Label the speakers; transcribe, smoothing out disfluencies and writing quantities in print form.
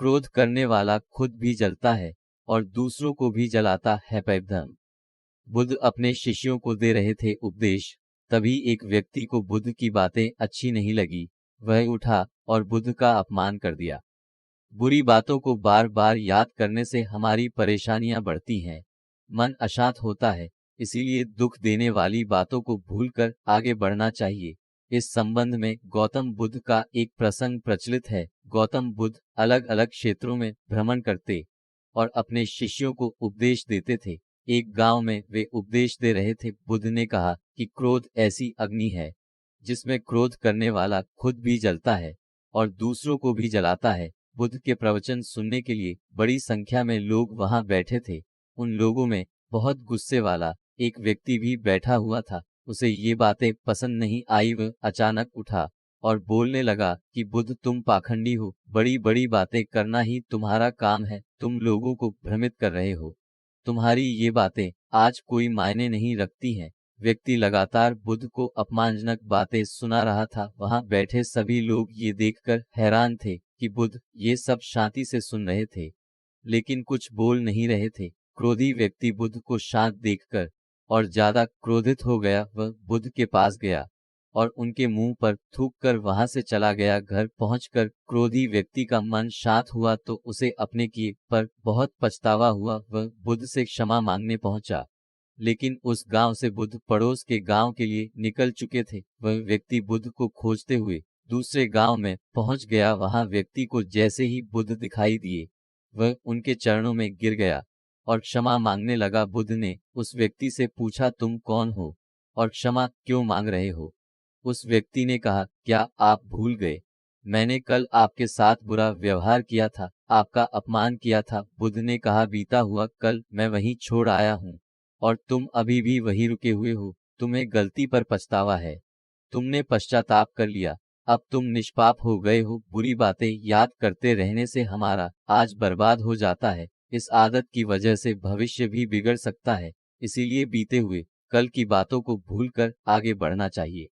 Speaker 1: क्रोध करने वाला खुद भी जलता है और दूसरों को भी जलाता है। पैबंद। बुद्ध अपने शिष्यों को दे रहे थे उपदेश, तभी एक व्यक्ति को बुद्ध की बातें अच्छी नहीं लगी। वह उठा और बुद्ध का अपमान कर दिया। बुरी बातों को बार बार याद करने से हमारी परेशानियां बढ़ती हैं, मन अशांत होता है। इसीलिए दुख देने वाली बातों को भूलकर आगे बढ़ना चाहिए। इस संबंध में गौतम बुद्ध का एक प्रसंग प्रचलित है। गौतम बुद्ध अलग अलग क्षेत्रों में भ्रमण करते और अपने शिष्यों को उपदेश देते थे। एक गांव में वे उपदेश दे रहे थे। बुद्ध ने कहा कि क्रोध ऐसी अग्नि है जिसमें क्रोध करने वाला खुद भी जलता है और दूसरों को भी जलाता है। बुद्ध के प्रवचन सुनने के लिए बड़ी संख्या में लोग वहां बैठे थे। उन लोगों में बहुत गुस्से वाला एक व्यक्ति भी बैठा हुआ था। उसे ये बातें पसंद नहीं आई। वह अचानक उठा और बोलने लगा कि बुद्ध, तुम पाखंडी हो, बड़ी बड़ी बातें करना ही तुम्हारा काम है, तुम लोगों को भ्रमित कर रहे हो, तुम्हारी ये बातें आज कोई मायने नहीं रखती हैं। व्यक्ति लगातार बुद्ध को अपमानजनक बातें सुना रहा था। वहां बैठे सभी लोग ये देखकर हैरान थे कि बुद्ध ये सब शांति से सुन रहे थे, लेकिन कुछ बोल नहीं रहे थे। क्रोधी व्यक्ति बुद्ध को शांत देखकर और ज्यादा क्रोधित हो गया। वह बुद्ध के पास गया और उनके मुंह पर थूक कर वहां से चला गया। घर पहुंचकर क्रोधी व्यक्ति का मन शांत हुआ तो उसे अपने किए पर बहुत पछतावा हुआ। वह बुद्ध से क्षमा मांगने पहुंचा, लेकिन उस गांव से बुद्ध पड़ोस के गांव के लिए निकल चुके थे। वह व्यक्ति बुद्ध को खोजते हुए दूसरे गांव में पहुंच गया। वहां व्यक्ति को जैसे ही बुद्ध दिखाई दिए, वह उनके चरणों में गिर गया और क्षमा मांगने लगा। बुद्ध ने उस व्यक्ति से पूछा, तुम कौन हो और क्षमा क्यों मांग रहे हो? उस व्यक्ति ने कहा, क्या आप भूल गए, मैंने कल आपके साथ बुरा व्यवहार किया था, आपका अपमान किया था। बुद्ध ने कहा, बीता हुआ कल मैं वहीं छोड़ आया हूँ और तुम अभी भी वहीं रुके हुए हो। तुम्हें गलती पर पछतावा है, तुमने पश्चाताप कर लिया, अब तुम निष्पाप हो गए हो। बुरी बातें याद करते रहने से हमारा आज बर्बाद हो जाता है। इस आदत की वजह से भविष्य भी बिगड़ सकता है। इसीलिए बीते हुए कल की बातों को भूलकर आगे बढ़ना चाहिए।